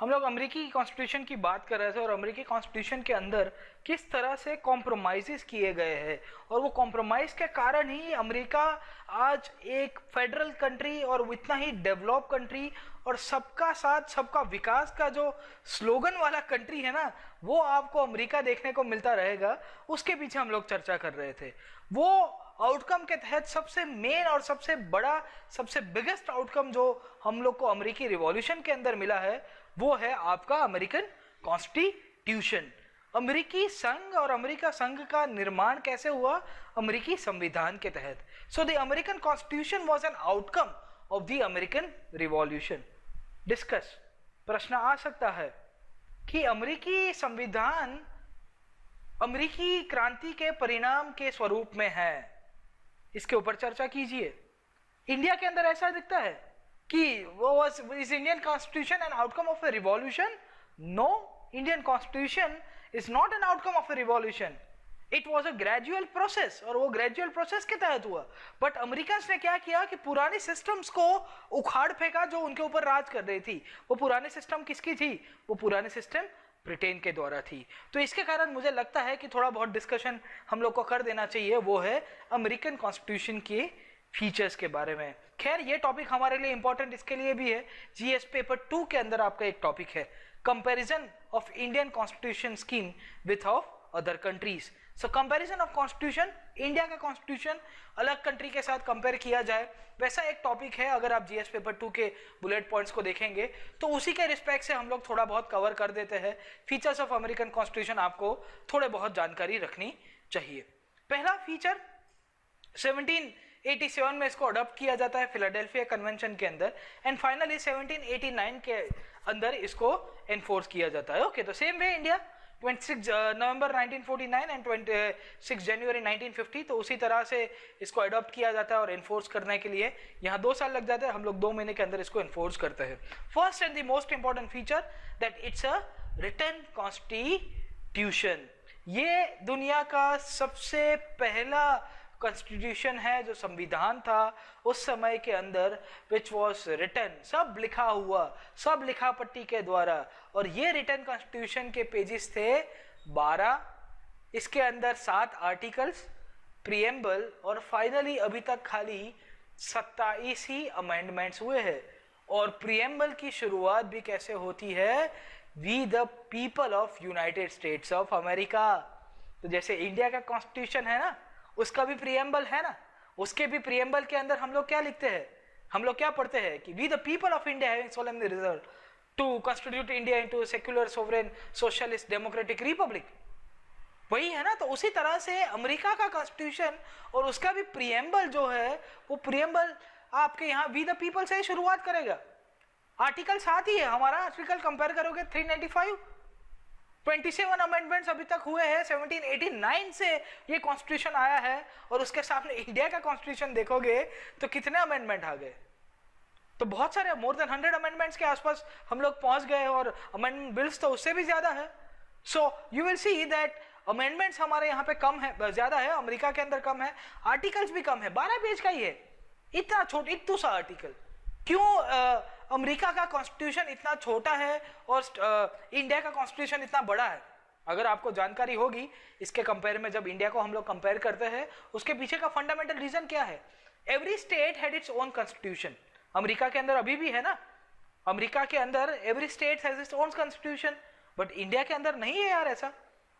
हम लोग अमेरिकी कॉन्स्टिट्यूशन की बात कर रहे थे और अमेरिकी कॉन्स्टिट्यूशन के अंदर किस तरह से कॉम्प्रोमाइज़ किए गए हैं और वो कॉम्प्रोमाइज़ के कारण ही अमेरिका आज एक फेडरल कंट्री और इतना ही डेवलप कंट्री और सबका साथ सबका विकास का जो स्लोगन वाला कंट्री है ना, वो आपको अमेरिका देखने को मिलता रहेगा। उसके पीछे हम लोग चर्चा कर रहे थे। वो आउटकम के तहत सबसे मेन और सबसे बड़ा, सबसे बिगेस्ट आउटकम जो हम लोग को अमेरिकी रिवॉल्यूशन के अंदर मिला है वो है आपका अमेरिकन कॉन्स्टिट्यूशन। अमेरिकी संघ और अमेरिका संघ का निर्माण कैसे हुआ? अमेरिकी संविधान के तहत। So the American constitution was an outcome of the American revolution. Discuss, प्रश्न आ सकता है कि अमेरिकी संविधान अमेरिकी क्रांति के परिणाम के स्वरूप में है, इसके ऊपर चर्चा कीजिए। इंडिया के अंदर ऐसा दिखता है कि वो is Indian constitution an outcome of a revolution? No, Indian constitution is not an outcome of a revolution. It was a gradual process और वो ग्रेजुअल प्रोसेस के तहत हुआ। बट अमेरिकन्स ने क्या किया कि पुरानी सिस्टम्स को उखाड़ फेंका जो उनके ऊपर राज कर रही थी। वो पुरानी सिस्टम किसकी थी? वो पुरानी सिस्टम ब्रिटेन के द्वारा थी। तो इसके कारण मुझे लगता है कि थोड़ा बहुत डिस्कशन हम लोग को कर देना चाहिए, वो है अमेरिकन कॉन्स्टिट्यूशन के फीचर्स के बारे में। खैर ये टॉपिक हमारे लिए इंपॉर्टेंट इसके लिए भी है, जीएस पेपर 2 के अंदर आपका एक टॉपिक है comparison of Indian constitution scheme width of other countries. So comparison of constitution, India का कॉन्स्टिट्यूशन अलग कंट्री के साथ कंपेयर किया जाए, वैसा एक टॉपिक है। अगर आप जीएस पेपर 2 के बुलेट पॉइंट्स को देखेंगे तो उसी के रिस्पेक्ट से हम लोग थोड़ा बहुत कवर कर देते हैं। फीचर्स ऑफ अमेरिकन कॉन्स्टिट्यूशन आपको थोड़े बहुत जानकारी रखनी चाहिए। पहला फीचर 1787 में इसको अडॉप्ट किया जाता है फिलाडेल्फिया कन्वेंशन के अंदर, एंड फाइनली 1789 के अंदर इसको एनफोर्स किया जाता है। ओके, तो same way India 26 November 1949 and 26 जनवरी 1950, तो उसी तरह से इसको अडॉप्ट किया जाता है और एनफोर्स करने के लिए यहाँ 2 साल लग जाते हैं। हम लोग 2 महीने के अंदर इसको एनफोर्स करते हैं। First and the most important feature that it's a written constitution. ये दुनिया का सबसे पहला कॉन्स्टिट्यूशन है जो संविधान था उस समय के अंदर, विच वॉज रिटन, सब लिखा हुआ, सब लिखा पट्टी के द्वारा। और ये रिटन कॉन्स्टिट्यूशन के पेजेस थे 12, इसके अंदर 7 आर्टिकल्स, प्रीएम्बल और फाइनली अभी तक खाली 27 ही अमेंडमेंट्स हुए हैं। और प्रीएम्बल की शुरुआत भी कैसे होती है? We the people of United States of America. तो जैसे इंडिया का कॉन्स्टिट्यूशन है ना, उसका भी प्रीएम्बल है ना, उसके भी प्रीएम्बल के अंदर हम लोग क्या लिखते हैं? हम लोग क्या पढ़ते हैं कि we the people of India having solemnly resolved to constitute India into secular sovereign socialist democratic republic. वही है ना। तो उसी तरह से अमेरिका का कॉन्स्टिट्यूशन और उसका भी प्रीएम्बल जो है, वो प्रीएम्बल आपके यहाँ वी द पीपल से ही शुरुआत करेगा। आर्टिकल 7 ही है हमारा, आर्टिकल कंपेयर करोगे 395, 27 अमेंडमेंट्स अभी तक हुए हैं। 1789 से ये कॉन्स्टिट्यूशन आया है और उसके सामने इंडिया का कॉन्स्टिट्यूशन देखोगे तो कितने अमेंडमेंट आ गए? तो बहुत सारे, मोर देन 100 अमेंडमेंट्स के आसपास हम लोग पहुंच गए और अमेंडमेंट बिल्स तो उससे भी ज्यादा है। So you will see that amendments हमारे यहाँ पे कम है, ज्यादा है, अमेरिका के अंदर कम है, आर्टिकल्स भी कम है, 12 पेज का ही है, इतना छोटा, इतना सा आर्टिकल। क्यों अमेरिका का कॉन्स्टिट्यूशन इतना छोटा है और इंडिया का कॉन्स्टिट्यूशन इतना बड़ा है? अगर आपको जानकारी होगी इसके कंपेयर में, जब इंडिया को हम लोग कंपेयर करते हैं, उसके पीछे का फंडामेंटल रीजन क्या है? Every state had its own constitution. America के अंदर अभी भी है ना, अमेरिका के अंदर every state has its own constitution, but India के अंदर नहीं है यार ऐसा।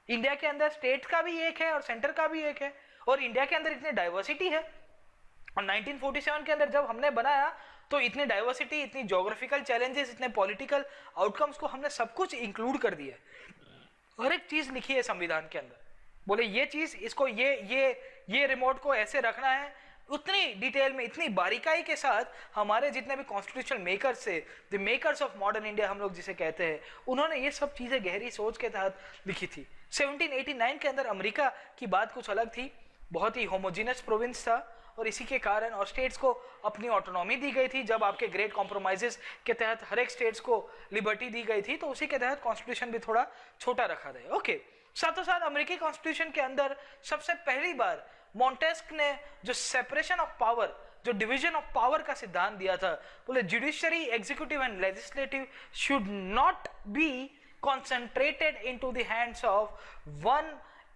इंडिया के अंदर स्टेट का भी एक है और सेंटर का भी एक है, और इंडिया के अंदर इतनी डाइवर्सिटी है। और 1947 के अंदर जब हमने बनाया तो इतनी डाइवर्सिटी, इतनी ज्योग्राफिकल चैलेंजेस, इतने पॉलिटिकल आउटकम्स को हमने सब कुछ इंक्लूड कर दिया। हर एक चीज लिखी है संविधान के अंदर, बोले ये चीज, इसको ये रिमोट को ऐसे रखना है, उतनी डिटेल में, इतनी बारीकाई के साथ हमारे जितने भी कॉन्स्टिट्यूशन मेकर्स थे, the makers of modern India हम लोग जिसे कहते हैं, उन्होंने ये सब चीजें गहरी सोच के तहत लिखी थी। 1789 के अंदर अमेरिका की बात कुछ अलग थी, बहुत ही होमोजीनस प्रोविंस था और इसी के कारण, और स्टेट्स को अपनी ऑटोनॉमी दी गई थी जब आपके ग्रेट कॉम्प्रोमाइजेस के तहत हर एक स्टेट्स को लिबर्टी दी गई थी, तो उसी के तहत कॉन्स्टिट्यूशन भी थोड़ा छोटा रखा गया। ओके, साथों साथ अमेरिकी कॉन्स्टिट्यूशन के अंदर सबसे पहली बार मॉन्टेस्क ने जो सेपरेशन ऑफ पावर जो डिवीजन ऑफ पावर का सिद्धांत दिया था, बोले judiciary, executive and legislative should not be concentrated into the hands of one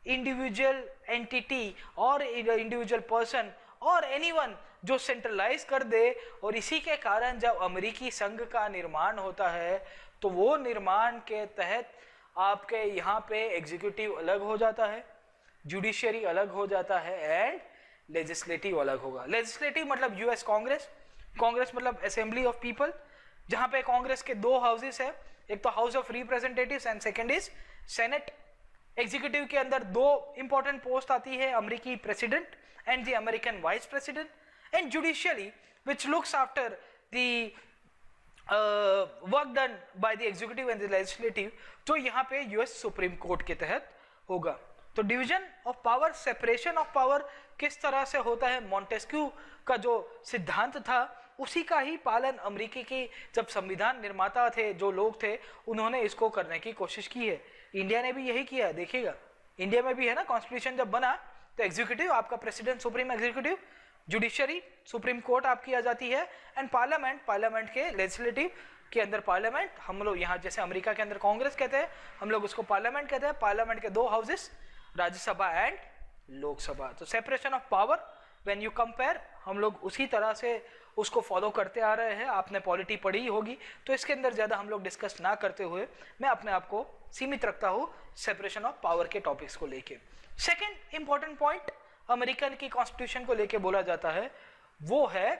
individual entity or individual person or anyone जो सेंट्रलाइज कर दे। और इसी के कारण जब अमेरिकी संघ का निर्माण होता है तो वो निर्माण के तहत आपके यहाँ पे एग्जीक्यूटिव अलग हो जाता है, जुडिशरी अलग हो जाता है एंड लेजिस्लेटिव अलग होगा। लेजिस्लेटिव मतलब यूएस कांग्रेस, कांग्रेस मतलब असेंबली ऑफ पीपल, जहाँ पे कांग्रेस के दो हाउसेस है, एक तो house of representatives and second is senate. Executive के अंदर दो इंपॉर्टेंट पोस्ट आती है, अमेरिकी president and the American vice president, and judiciary which looks after the work done by the executive and the legislative, जो यहाँ पे यूएस सुप्रीम कोर्ट के तहत होगा। तो division of power, separation of power किस तरह से होता है, मॉन्टेस्क्यू का जो सिद्धांत था उसी का ही पालन अमेरिकी के जब संविधान निर्माता थे, जो लोग थे, उन्होंने इसको करने की कोशिश की है। इंडिया ने भी यही किया है, देखिएगा इंडिया में भी है ना, कॉन्स्टिट्यूशन जब बना तो एग्जीक्यूटिव आपका president, supreme executive, judiciary supreme court आपकी आ जाती है, एंड पार्लियामेंट, पार्लियामेंट के लेजिस्लेटिव के अंदर पार्लियामेंट, हम लोग यहाँ जैसे अमेरिका के अंदर कांग्रेस कहते हैं, हम लोग उसको पार्लियामेंट कहते हैं। पार्लियामेंट के दो हाउसेस, राज्यसभा एंड लोकसभा। तो separation of power when you compare, हम लोग उसी तरह से उसको फॉलो करते आ रहे हैं। आपने पॉलिटी पढ़ी होगी तो इसके अंदर ज़्यादा हम लोग डिस्कस ना करते हुए मैं अपने आप को सीमित रखता हूँ सेपरेशन ऑफ पावर के टॉपिक्स को लेके। सेकेंड इंपॉर्टेंट पॉइंट अमेरिकन की कॉन्स्टिट्यूशन को लेके बोला जाता है वो है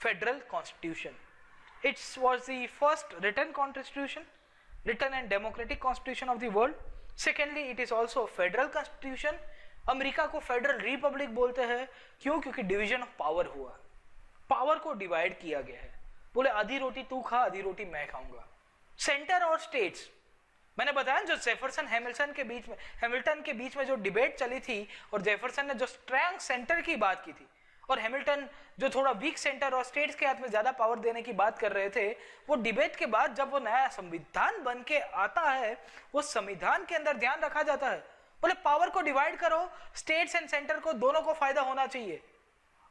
federal constitution. It's was the first written constitution, written and democratic constitution of the world. Secondly it is also federal constitution. America को फेडरल रिपब्लिक बोलते हैं, क्यों? क्योंकि डिवीजन ऑफ पावर हुआ, पावर को डिवाइड किया गया है। बोले आधी रोटी तू खा, आधी रोटी मैं खाऊंगा। सेंटर और स्टेट्स, मैंने बताया जो जेफरसन हैमिल्टन के बीच में जो डिबेट चली थी और जेफरसन ने जो स्ट्रॉन्ग सेंटर की बात की थी और हैमिल्टन जो थोड़ा वीक सेंटर और स्टेट्स के हाथ में ज्यादा पावर देने की बात कर रहे थे, वो डिबेट के बाद जब वो नया संविधान बन के आता है, वो संविधान के अंदर ध्यान रखा जाता है, बोले पावर को डिवाइड करो, स्टेट्स एंड सेंटर को दोनों को फायदा होना चाहिए।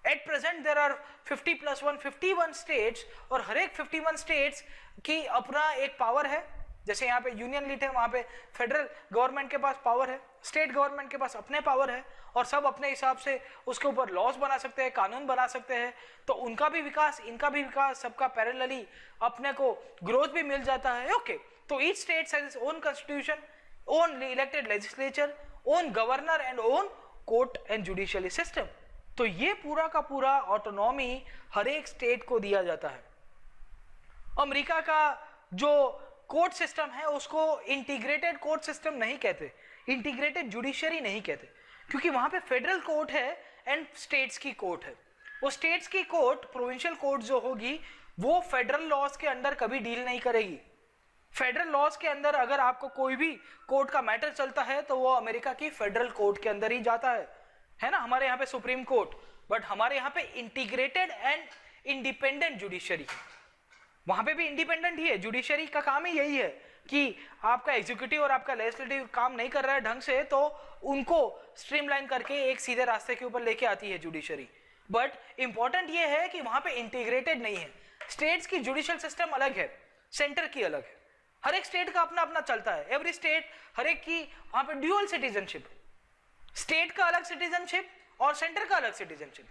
At present there are 50 + 1 51 states, और हर एक 51 स्टेट्स की अपना एक पावर है। जैसे यहाँ पे यूनियन लीड है, वहां पे फेडरल गवर्नमेंट के पास पावर है, स्टेट गवर्नमेंट के पास अपने पावर है, और सब अपने हिसाब से उसके ऊपर लॉज बना सकते हैं, कानून बना सकते हैं। तो उनका भी विकास, इनका भी विकास, सबका पैरेलली अपने को ग्रोथ भी मिल जाता है। ओके, तो each state has its own constitution, own elected legislature, own governor and own court and judicially system. तो ये पूरा का पूरा ऑटोनॉमी हर एक स्टेट को दिया जाता है। अमेरिका का जो कोर्ट सिस्टम है उसको इंटीग्रेटेड कोर्ट सिस्टम नहीं कहते, इंटीग्रेटेड जुडिशरी नहीं कहते, क्योंकि वहां पे फेडरल कोर्ट है एंड स्टेट्स की कोर्ट है। वो स्टेट्स की कोर्ट, प्रोविंशियल कोर्ट जो होगी, वो फेडरल लॉज के अंदर कभी डील नहीं करेगी। फेडरल लॉज के अंदर अगर आपको कोई भी कोर्ट का मैटर चलता है तो वो अमेरिका की फेडरल कोर्ट के अंदर ही जाता है ना। हमारे यहाँ पे सुप्रीम कोर्ट, बट हमारे यहाँ पे इंटीग्रेटेड एंड इंडिपेंडेंट जुडिशरी, वहां पे भी इंडिपेंडेंट ही है। जुडिशरी का काम ही यही है कि आपका एग्जीक्यूटिव और आपका लेजिस्लेटिव काम नहीं कर रहा है ढंग से, तो उनको स्ट्रीमलाइन करके एक सीधे रास्ते के ऊपर लेके आती है जुडिशरी। बट इंपॉर्टेंट ये है कि वहां पे इंटीग्रेटेड नहीं है। स्टेट्स की जुडिशियल सिस्टम अलग है, सेंटर की अलग है, हर एक स्टेट का अपना अपना चलता है। एवरी स्टेट, हर एक की वहां पे ड्यूअल सिटीजनशिप, स्टेट का अलग सिटीजनशिप और सेंटर का अलग सिटीजनशिप।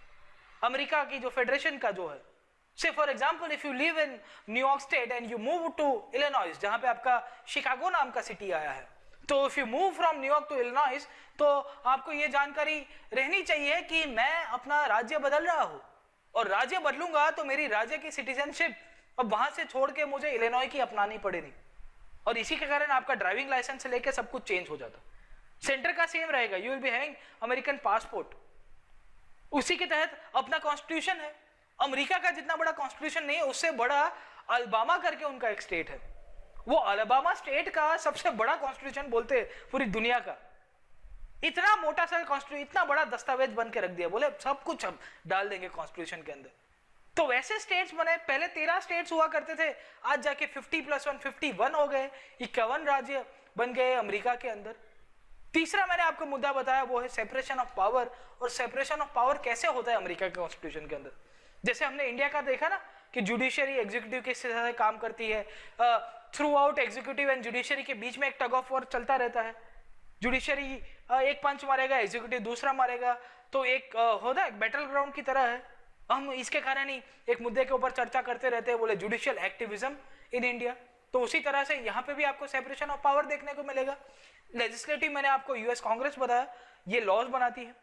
अमेरिका की जो फेडरेशन का जो है, say for example if you live in New York State and you move to Illinois, जहां पे आपका शिकागो नाम का सिटी आया है, तो if you move from New York to Illinois, तो आपको ये जानकारी रहनी चाहिए कि मैं अपना राज्य बदल रहा हूं, और राज्य बदलूंगा तो मेरी राज्य की सिटीजनशिप अब वहां से छोड़ के मुझे इलिनॉय की अपनानी पड़ेगी, और इसी के कारण आपका ड्राइविंग लाइसेंस से लेकर सब कुछ चेंज हो जाता। सेंटर का सेम रहेगा, you will be having American passport, उसी के तहत अपना कॉन्स्टिट्यूशन है। अमेरिका का जितना बड़ा कॉन्स्टिट्यूशन नहीं है, उससे बड़ा अल्बामा करके उनका एक स्टेट है, वो अलाबामा स्टेट का सबसे बड़ा कॉन्स्टिट्यूशन बोलते हैं पूरी दुनिया का। इतना मोटा सा कॉन्स्टिट्यूशन, इतना बड़ा दस्तावेज बन के रख दिया, बोले सब कुछ हम डाल देंगे कॉन्स्टिट्यूशन के अंदर। तो वैसे स्टेट्स बने, पहले 13 स्टेट्स हुआ करते थे, आज जाके 50 + 1 51 हो गए, 51 राज्य बन गए अमेरिका के अंदर। तीसरा मैंने आपको मुद्दा बताया वो है सेपरेशन ऑफ पावर, और सेपरेशन ऑफ पावर कैसे होता है अमेरिका के कॉन्स्टिट्यूशन के अंदर। जैसे हमने इंडिया का देखा ना कि जुडिशरी एग्जीक्यूटिव के साथ काम करती है, through out executive and judiciary के बीच में एक टग ऑफ वॉर चलता रहता है। जुडिशरी एक पंच मारेगा, एग्जीक्यूटिव दूसरा मारेगा, तो एक होता है बैटल ग्राउंड की तरह है। हम इसके कारण ही एक मुद्दे के ऊपर चर्चा करते रहते हैं, बोले जुडिशियल एक्टिविज्म इन इंडिया। तो उसी तरह से यहाँ पे भी आपको सेपरेशन ऑफ पावर देखने को मिलेगा। लेजिस्लेटिव मैंने आपको यूएस कांग्रेस बताया, ये लॉज बनाती है।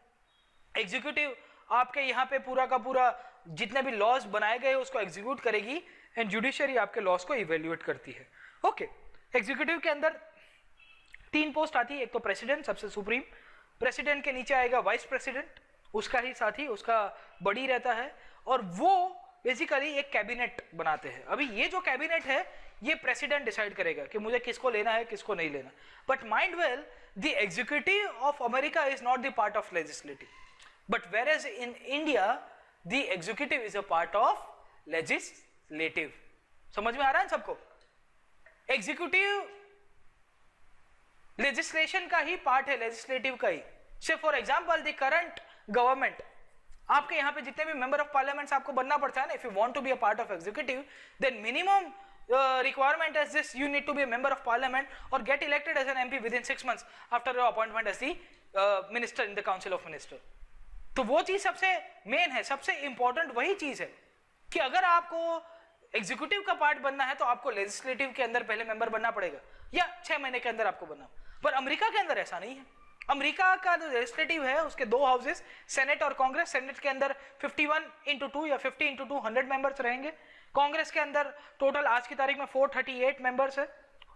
एग्जीक्यूटिव आपके यहाँ पे पूरा का पूरा जितने भी लॉज बनाए गए उसको एग्जीक्यूट करेगी, एंड जुडिशरी आपके लॉज को इवेल्युएट करती है। ओके, एग्जीक्यूटिव के अंदर 3 पोस्ट आती है, एक तो प्रेसिडेंट सबसे सुप्रीम, प्रेसिडेंट के नीचे आएगा वाइस प्रेसिडेंट, उसका ही साथी उसका बड़ी रहता है, और वो बेसिकली एक कैबिनेट बनाते हैं। अभी ये जो कैबिनेट है ये प्रेसिडेंट डिसाइड करेगा कि मुझे किसको लेना है किसको नहीं लेना, but mind well the executive of America is not the part of legislative, but whereas in India the executive is a part of legislative। समझ में आ रहा है सबको? एग्जीक्यूटिव लेजिस्लेशन का ही पार्ट है, लेजिस्लेटिव का ही। से for example the current government, आपके यहाँ पे जितने भी मेंबर ऑफ पार्लियामेंट आपको बनना पड़ता है ना, if you want to be a part of executive then minimum requirement as this, you need to be a member of parliament or get elected as an MP within 6 months after your appointment as the minister in the council of minister। तो वो चीज सबसे main है, सबसे important वही चीज है कि अगर आपको एग्जीक्यूटिव का पार्ट बनना है तो आपको लेजिस्लेटिव के अंदर पहले मेंबर बनना पड़ेगा, या 6 महीने के अंदर आपको बनना। पर अमेरिका के अंदर ऐसा नहीं है। अमेरिका का जो लेजिस्लेटिव है उसके 2 हाउसेस, सेनेट और कांग्रेस। सेनेट के अंदर 51x2 या 50x2 100 मेंबर्स रहेंगे। कांग्रेस के अंदर टोटल आज की तारीख में 438 मेंबर्स है।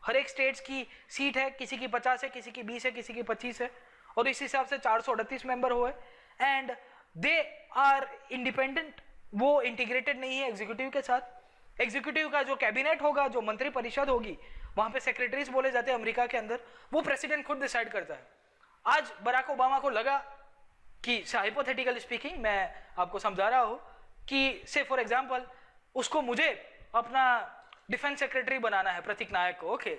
हर एक स्टेट्स की सीट है, किसी की 50 है, किसी की 20 है, किसी की 25 है, और इस हिसाब से 438 मेंबर हुए। एंड दे आर इंडिपेंडेंट, वो इंटीग्रेटेड नहीं है एग्जीक्यूटिव के साथ। एग्जीक्यूटिव का जो कैबिनेट होगा, जो मंत्री परिषद होगी, वहां पे सेक्रेटरीज बोले जाते हैं अमेरिका के अंदर, वो प्रेसिडेंट खुद डिसाइड करता है। आज बराक ओबामा को लगा कि हाइपोथेटिकल स्पीकिंग मैं आपको समझा रहा हूं कि से फॉर एग्जांपल उसको मुझे अपना डिफेंस सेक्रेटरी बनाना है, प्रतीक नायक को। ओके,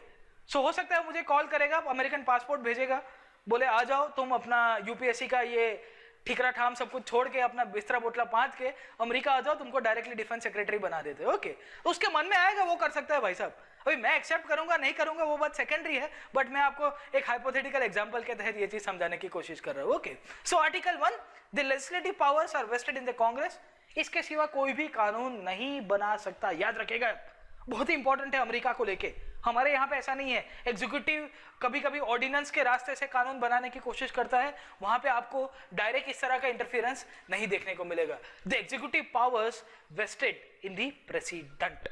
सो हो सकता है मुझे कॉल करेगा, अमेरिकन पासपोर्ट भेजेगा, बोले आ जाओ तुम अपना यूपीएससी का ये ठिकरा ठाम सब कुछ छोड़ के अपना बिस्तरा बोतला बांध के अमेरिका आ जाओ, तुमको डायरेक्टली डिफेंस सेक्रेटरी बना देते। ओके, उसके मन में आएगा वो कर सकता है भाई साहब। अभी मैं एक्सेप्ट करूंगा नहीं करूंगा वो बात सेकेंडरी है, बट मैं आपको एक हाइपोथेटिकल एग्जांपल के तहत ये चीज समझाने की कोशिश कर रहा हूं। Okay, so article 1, the legislative powers are vested in the Congress. इसके सिवा कोई भी कानून नहीं बना सकता, याद रखिएगा, बहुत ही इंपॉर्टेंट है अमेरिका को लेके। हमारे यहाँ पे ऐसा नहीं है। एग्जीक्यूटिव कभी कभी ऑर्डिनेंस के रास्ते से कानून बनाने की कोशिश करता है, वहां पे आपको डायरेक्ट इस तरह का इंटरफेरेंस नहीं देखने को मिलेगा। The executive powers vested in the president.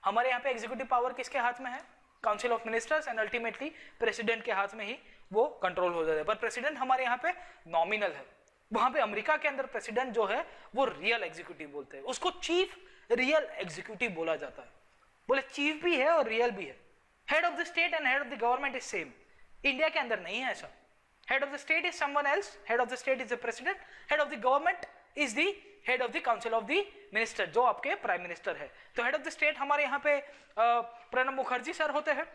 हमारे यहाँ पे एग्जीक्यूटिव पावर किसके हाथ में है? Council of ministers, and ultimately president के हाथ में ही वो कंट्रोल हो जाता है। पर प्रेसिडेंट हमारे यहाँ पे नॉमिनल है। वहां पे अमेरिका के अंदर प्रेसिडेंट जो है वो रियल एग्जीक्यूटिव बोलते हैं, उसको चीफ रियल एग्जीक्यूटिव बोला जाता है। बोले चीफ भी है और रियल भी है। Head of the state and head of the government is same. India के अंदर नहीं है ऐसा। Head of the state is someone else, head of the state is the president, head of the government is the head of the council of the minister, जो आपके prime minister है। तो head of the state हमारे यहाँ पे Pranab Mukherjee sir होते हैं,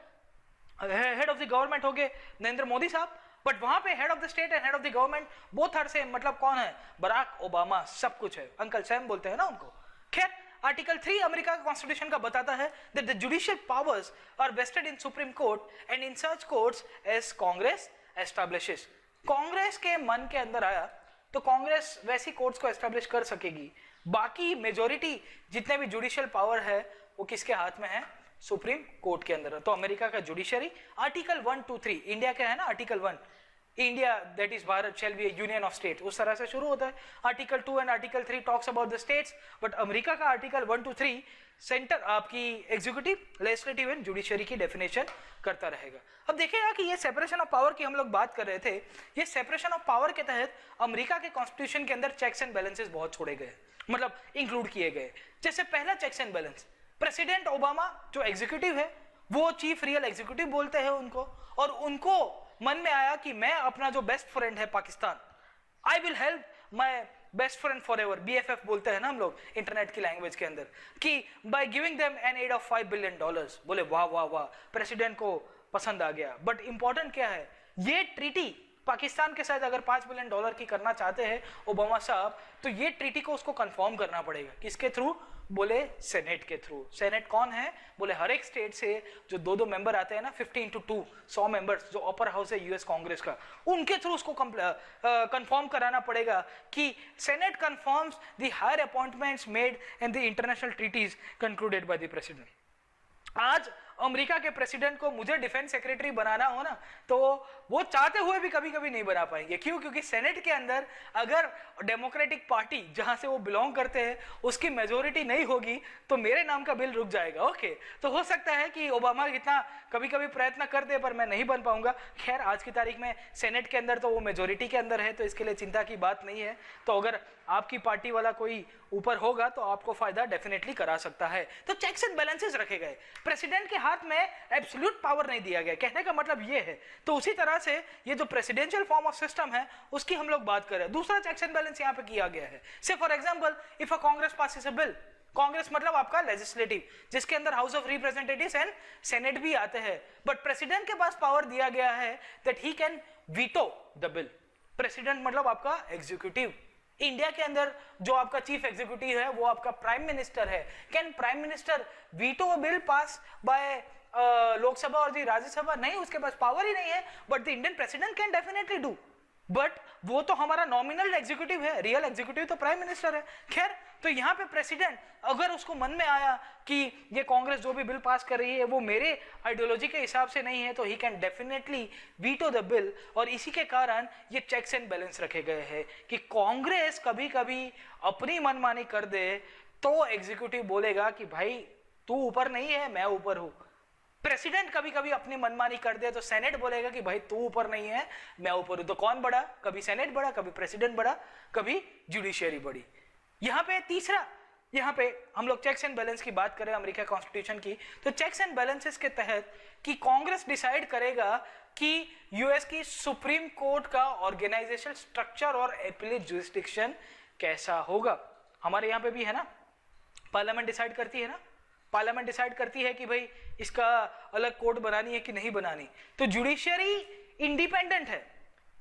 head of the government हो गए नरेंद्र मोदी साहब, बट वहां पे head of the state and head of the government both are same. मतलब कौन है? बराक ओबामा, सब कुछ है, अंकल सैम बोलते हैं ना उनको। खैर, आर्टिकल 3 अमेरिका कॉन्स्टिट्यूशन का बताता है that the judicial powers are vested in Supreme Court and in such courts as Congress establishes। Congress के मन के अंदर आया तो कांग्रेस वैसी कोर्ट्स को एस्टैब्लिश कर सकेगी। बाकी मेजोरिटी जितने भी जुडिशियल पावर है वो किसके हाथ में है? सुप्रीम कोर्ट के अंदर। तो अमेरिका का जुडिशरी, आर्टिकल 1, 2, 3 इंडिया का है ना, article 1 India that is Bharat shall be A union of state, उस तरह से शुरू होता है। Article 2 and article 3 talks about the states, but America का आर्टिकल 1, 2, 3 सेंटर आपकी एग्जीक्यूटिव, लेजिस्लेटिव एंड जुडिशरी की डेफिनेशन करता रहेगा। अब देखिएगा कि ये सेपरेशन ऑफ पावर की हम लोग बात कर रहे थे। ये सेपरेशन ऑफ पावर के तहत अमेरिका के कॉन्स्टिट्यूशन के अंदर चेक्स एंड बैलेंसेस बहुत छोड़े गए, मतलब इंक्लूड किए गए। जैसे पहला checks and balance, president Obama जो एग्जीक्यूटिव है वो चीफ रियल एग्जीक्यूटिव बोलते हैं उनको, और उनको मन में आया कि मैं अपना जो बेस्ट फ्रेंड है Pakistan, I will help my best friend for ever, BFF बोलते हैं ना हम लोग इंटरनेट की लैंग्वेज के अंदर, कि by giving them an aid of $5 billion. बोले वाह वाह वाह, प्रेसिडेंट को पसंद आ गया। बट इंपॉर्टेंट क्या है, ये ट्रीटी पाकिस्तान के साथ अगर $5 बिलियन की करना चाहते हैं ओबामा साहब, तो ये ट्रीटी को उसको कंफर्म करना पड़ेगा। किसके थ्रू? बोले सेनेट के थ्रू। सेनेट कौन है? बोले हर एक स्टेट से जो 2-2 मेंबर आते हैं ना, 50x2 100 मेंबर्स, जो अपर हाउस है यूएस कांग्रेस का, उनके थ्रू उसको कंफर्म कराना पड़ेगा कि Senate confirms the higher appointments made in the international treaties concluded by the president. आज अमेरिका के प्रेसिडेंट को मुझे डिफेंस सेक्रेटरी बनाना हो ना, तो वो चाहते हुए भी कभी कभी नहीं बना पाएंगे। क्यों? क्योंकि सेनेट के अंदर अगर डेमोक्रेटिक पार्टी जहां से वो बिलोंग करते हैं उसकी मेजोरिटी नहीं होगी तो मेरे नाम का बिल रुक जाएगा। ओके, तो हो सकता है कि ओबामा इतना कभी कभी प्रयत्न कर दे पर मैं नहीं बन पाऊंगा। खैर, आज की तारीख में सेनेट के अंदर तो वो मेजोरिटी के अंदर है, तो इसके लिए चिंता की बात नहीं है। तो अगर आपकी पार्टी वाला कोई ऊपर होगा तो आपको फायदा डेफिनेटली करा सकता है। तो चेक्स एंड बैलेंसेस रखे गए, प्रेसिडेंट के हाथ में एब्सोल्यूट पावर नहीं दिया गया, कहने का मतलब ये है। तो उसी तरह से ये जो प्रेसिडेंशियल फॉर्म ऑफ सिस्टम है उसकी हम लोग बात करें। दूसरा चेक्स एंड बैलेंस यहाँ पे किया गया है। से for example, if a Congress passes a bill, Congress मतलब आपका लेजिस्लेटिव, जिसके अंदर house of representatives and senate भी आते हैं, बट प्रेसिडेंट के पास पावर दिया गया है that he can veto the bill. President मतलब आपका एग्जीक्यूटिव। इंडिया के अंदर जो आपका चीफ एग्जीक्यूटिव है वो आपका प्राइम मिनिस्टर है। Can prime minister veto a bill pass bye Lok Sabha और दी राज्यसभा? नहीं, उसके पास पावर ही नहीं है। But the Indian president can definitely do, but वो तो हमारा नॉमिनल एग्जीक्यूटिव है, रियल एग्जीक्यूटिव तो प्राइम मिनिस्टर है। खैर, तो यहाँ पे प्रेसिडेंट अगर उसको मन में आया कि ये कांग्रेस जो भी बिल पास कर रही है वो मेरे आइडियोलॉजी के हिसाब से नहीं है, तो ही can definitely veto the bill. और इसी के कारण ये चेक्स एंड बैलेंस रखे गए हैं कि कांग्रेस कभी कभी अपनी मनमानी कर दे तो एग्जीक्यूटिव बोलेगा कि भाई तू ऊपर नहीं है, मैं ऊपर हूं। प्रेसिडेंट कभी कभी अपनी मनमानी कर दे तो सेनेट बोलेगा कि भाई तू ऊपर नहीं है, मैं ऊपर हूं। तो कौन बड़ा? कभी सेनेट बड़ा, कभी प्रेसिडेंट बड़ा, कभी जुडिशियरी बड़ी। यहाँ पे तीसरा, यहाँ पे हम लोग चेक्स एंड बैलेंस की बात करें अमेरिका कॉन्स्टिट्यूशन की, तो चेक्स एंड बैलेंसेस के तहत कि कांग्रेस डिसाइड करेगा कि यूएस की सुप्रीम कोर्ट का ऑर्गेनाइजेशन स्ट्रक्चर और एपीलेट जुरिस्डिक्शन कैसा होगा। हमारे यहाँ पे भी है ना, पार्लियामेंट डिसाइड करती है ना, पार्लियामेंट डिसाइड करती है कि भाई इसका अलग कोर्ट बनानी है कि नहीं बनानी। तो जुडिशियरी इंडिपेंडेंट है,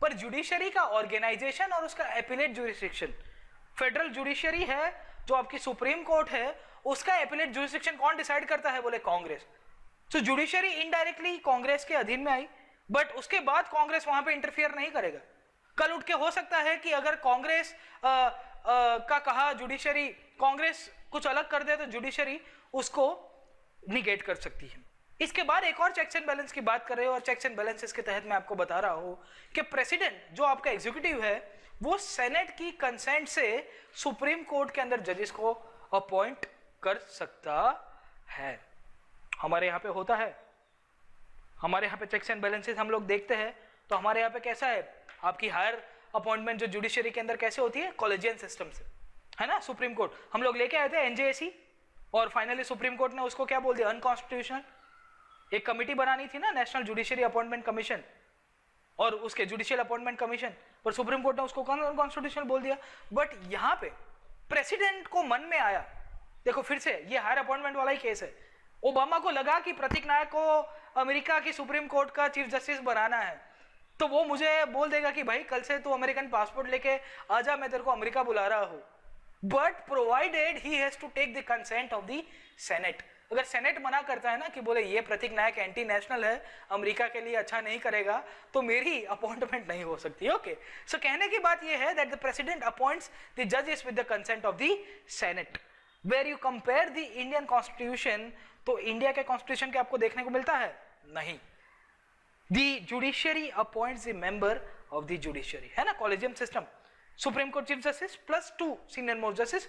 पर जुडिशियरी का ऑर्गेनाइजेशन और उसका एपीलेट जुरिस्डिक्शन, फेडरल जुडिशियरी है जो आपकी सुप्रीम कोर्ट है, उसका एपीलेट जुरिस्डिक्शन कौन डिसाइड करता है? बोले कांग्रेस। तो जुडिशियरी इनडायरेक्टली कांग्रेस के अधीन में आई, बट उसके बाद कांग्रेस वहां पे इंटरफियर नहीं करेगा। कल उठ के हो सकता है कि अगर कांग्रेस का कहा जुडिशियरी, कांग्रेस कुछ अलग कर दे तो जुडिशियरी उसको निगेट कर सकती है। इसके बाद एक और चेक्स एंड बैलेंस की बात कर रहे हो, और चेक्स एंड बैलेंसेस के तहत मैं आपको बता रहा हूं कि प्रेसिडेंट जो आपका एग्जीक्यूटिव है वो सेनेट की कंसेंट से सुप्रीम कोर्ट के अंदर जजेस को अपॉइंट कर सकता है। हमारे यहाँ पे होता है, हमारे यहाँ पे चेक्स एंड बैलेंसेस हम लोग देखते हैं, तो हमारे यहाँ पे कैसा है, आपकी हायर अपॉइंटमेंट जो जुडिशियरी के अंदर कैसे होती है? कॉलेजियन सिस्टम से, है ना। सुप्रीम कोर्ट हम लोग लेके आए थे एनजेएसी, और फाइनली सुप्रीम कोर्ट ने उसको क्या बोल दिया? अनकॉन्स्टिट्यूशनल। एक कमिटी बनानी थी ना, नेशनल जुडिशियरी अपॉइंटमेंट कमीशन, और उसके जुडिशियल अपॉइंटमेंट कमीशन, पर सुप्रीम कोर्ट ने उसको अनकॉन्स्टिट्यूशनल बोल दिया। बट यहाँ पे प्रेसिडेंट को मन में आया, देखो फिर से ये हायर अपॉइंटमेंट वाला ही केस है, ओबामा को लगा कि प्रतीक नायक को अमेरिका की सुप्रीम कोर्ट का चीफ जस्टिस बनाना है, तो वो मुझे बोल देगा कि भाई कल से तू अमेरिकन पासपोर्ट लेके आजा, मैं तेरे को अमेरिका बुला रहा हूं। But provided he has to take the consent of the Senate. अगर सेनेट मना करता है ना कि बोले ये प्रतीक नायक एंटी नेशनल है, अमेरिका के लिए अच्छा नहीं करेगा, तो मेरी अपॉइंटमेंट नहीं हो सकती। ओके, सो कहने की बात ये है that the president appoints the जजेस with the consent of the Senate. Where you compare the Indian constitution, तो इंडिया के कॉन्स्टिट्यूशन के आपको देखने को मिलता है नहीं। The judiciary appoints the member of the judiciary, है ना, collegium system. Supreme court chief justice plus 2 senior most justice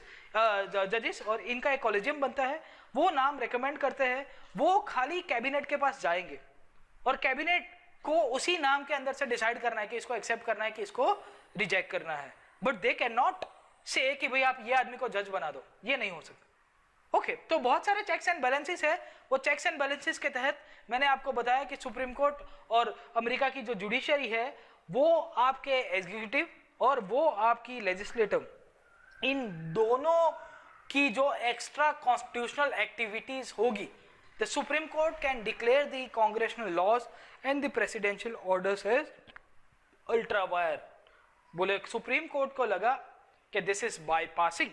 जजेस, और इनका एक कॉलेजियम बनता है। वो नाम रेकमेंड करते हैं, वो खाली कैबिनेट के पास जाएंगे, और कैबिनेट को उसी नाम के अंदर से डिसाइड करना है कि इसको एक्सेप्ट करना है कि इसको रिजेक्ट करना है। बट दे कैन नॉट से कि भाई आप ये आदमी को जज बना दो, ये नहीं हो सकता। ओके, तो बहुत सारे चेक्स एंड बैलेंसेस है। वो चेक्स एंड बैलेंसेस के तहत मैंने आपको बताया कि सुप्रीम कोर्ट और अमेरिका की जो जुडिशियरी है वो आपके एग्जीक्यूटिव और वो आपकी लेजिस्लेटिव, इन दोनों की जो एक्स्ट्रा कॉन्स्टिट्यूशनल एक्टिविटीज होगी, the supreme court can declare the congressional laws and the presidential orders as ultra vires. बोले सुप्रीम कोर्ट को लगा कि this is bypassing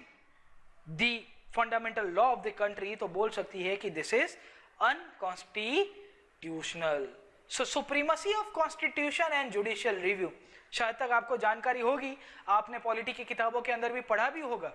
the fundamental law of the country, तो बोल सकती है कि this is unconstitutional. So supremacy of constitution and judicial review, शायद तक आपको जानकारी होगी, आपने पॉलिटी की किताबों के अंदर भी पढ़ा भी होगा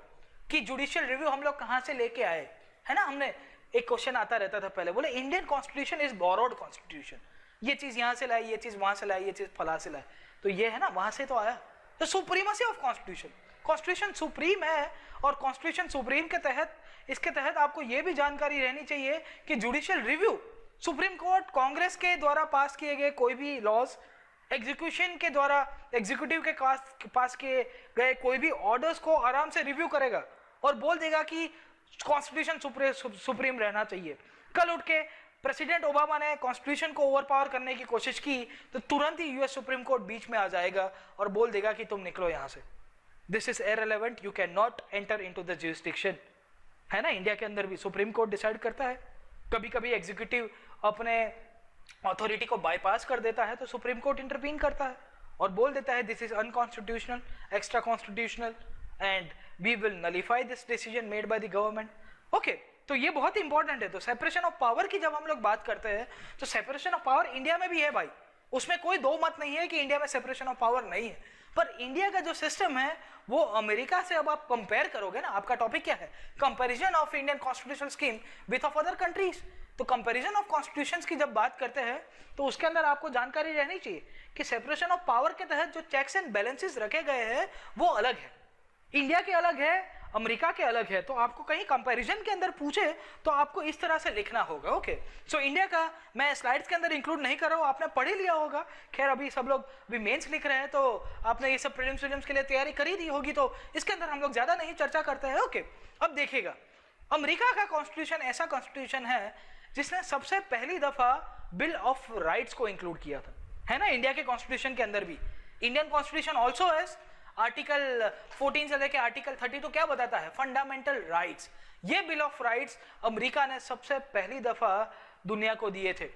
कि जुडिशियल रिव्यू हम लोग कहां से लेके आए, है ना। हमने एक क्वेश्चन आता रहता था पहले, बोले Indian constitution is borrowed constitution, ये चीज यहां से लाई, ये चीज वहां से लाई, ये चीज फला से लाई, तो ये है ना वहां से तो आया। तो supremacy of constitution, constitution supreme है, और कॉन्स्टिट्यूशन सुप्रीम के तहत, इसके तहत आपको ये भी जानकारी रहनी चाहिए कि judicial review, supreme court Congress के द्वारा पास किए गए कोई भी लॉज, एग्जीक्यूशन के द्वारा एग्जीक्यूटिव के पास किए गए कोई भी ऑर्डर्स को आराम से रिव्यू करेगा और बोल देगा कि कॉन्स्टिट्यूशन सुप्रीम रहना चाहिए। कल उठ के प्रेसिडेंट ओबामा ने कॉन्स्टिट्यूशन को ओवरपावर करने की कोशिश की तो तुरंत ही यूएस सुप्रीम कोर्ट बीच में आ जाएगा और बोल देगा कि तुम निकलो यहां से, this is irrelevant, you can not enter into the jurisdiction, है ना। इंडिया के अंदर भी सुप्रीम कोर्ट डिसाइड करता है, कभी कभी एग्जीक्यूटिव अपने अथॉरिटी को बाईपास कर देता है तो सुप्रीम कोर्ट इंटरवीन करता है और बोल देता है this is unconstitutional, extra constitutional and we will nullify this decision made by the government. Okay, तो ये बहुत इंपॉर्टेंट है। तो सेपरेशन ऑफ पावर की जब हम लोग बात करते हैं तो सेपरेशन ऑफ पावर इंडिया में भी है भाई, उसमें कोई दो मत नहीं है कि इंडिया में सेपरेशन ऑफ पावर नहीं है, पर इंडिया का जो सिस्टम है वो अमेरिका से अब आप कंपेयर करोगे ना, आपका टॉपिक क्या है, comparison of Indian constitutional scheme width of other countries. तो कंपैरिजन ऑफ कॉन्स्टिट्यूशंस की जब बात करते हैं तो उसके अंदर आपको जानकारी रहनी चाहिए कि सेपरेशन ऑफ पावर के तहत जो चेक्स एंड बैलेंसेस रखे गए हैं वो अलग है, इंडिया के अलग है, अमेरिका के अलग है। तो आपको कहीं कंपैरिजन के अंदर पूछे तो आपको इस तरह से लिखना होगा। ओके, सो इंडिया का मैं स्लाइड्स के अंदर इंक्लूड नहीं कर रहा हूँ, आपने पढ़ ही लिया होगा। खैर अभी सब लोग अभी मेंस लिख रहे हैं तो आपने ये सब प्रीलिम्स विलिम्स के लिए तैयारी करी दी होगी, तो इसके अंदर हम लोग ज्यादा नहीं चर्चा करते हैं। ओके, अब देखिएगा, अमेरिका का कॉन्स्टिट्यूशन ऐसा कॉन्स्टिट्यूशन है जिसने सबसे पहली दफा बिल ऑफ राइट्स को इंक्लूड किया था, है ना। इंडिया के कॉन्स्टिट्यूशन के अंदर भी Indian constitution also has article 14 से लेकर आर्टिकल 32 क्या बताता है, फंडामेंटल राइट्स। ये बिल ऑफ राइट्स अमेरिका ने सबसे पहली दफा दुनिया को दिए थे,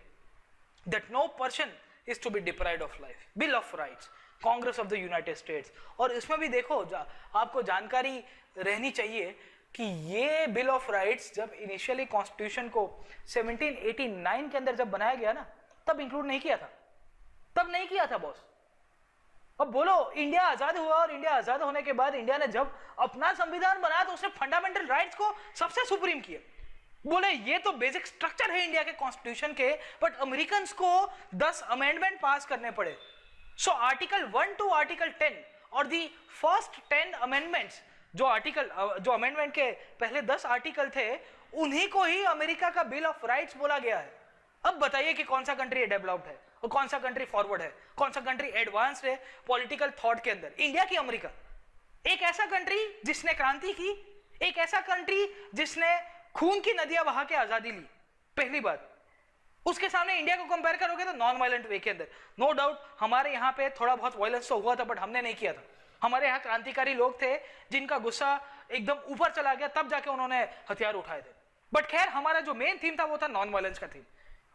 that no person is to be deprived of life, bill of rights, Congress of the United States. और इसमें भी देखो आपको जानकारी रहनी चाहिए कि ये बिल ऑफ राइट्स जब इनिशियली कॉन्स्टिट्यूशन को 1789 के अंदर जब बनाया गया ना, तब इंक्लूड नहीं किया था, तब नहीं किया था बॉस। अब बोलो इंडिया आजाद हुआ और इंडिया आजाद होने के बाद इंडिया ने जब अपना संविधान बनाया तो उसने फंडामेंटल राइट्स को सबसे सुप्रीम किया। बोले ये तो बेसिक स्ट्रक्चर है इंडिया के कॉन्स्टिट्यूशन के, बट अमेरिकन को 10 अमेंडमेंट पास करने पड़े। सो आर्टिकल 1 टू आर्टिकल 10 और दी फर्स्ट 10 अमेंडमेंट्स, जो अमेंडमेंट के पहले 10 आर्टिकल थे, उन्हीं को ही अमेरिका का बिल ऑफ राइट्स बोला गया है। अब बताइए कि कौन सा कंट्री डेवलप्ड है और कौन सा कंट्री फॉरवर्ड है, कौन सा कंट्री एडवांस्ड है पॉलिटिकल थॉट के अंदर, इंडिया की अमेरिका। एक ऐसा कंट्री जिसने क्रांति की, एक ऐसा कंट्री जिसने खून की नदियां बहा के आजादी ली, पहली बात। उसके सामने इंडिया को कंपेयर करोगे तो नॉन वायलेंट वे के अंदर, नो डाउट हमारे यहाँ पे थोड़ा बहुत वायलेंस तो हुआ था, बट हमने नहीं किया था। हमारे यहाँ क्रांतिकारी लोग थे जिनका गुस्सा एकदम ऊपर चला गया, तब जाके उन्होंने हथियार उठाए थे। बट खैर हमारा जो मेन थीम था वो था नॉन वायलेंस का थीम।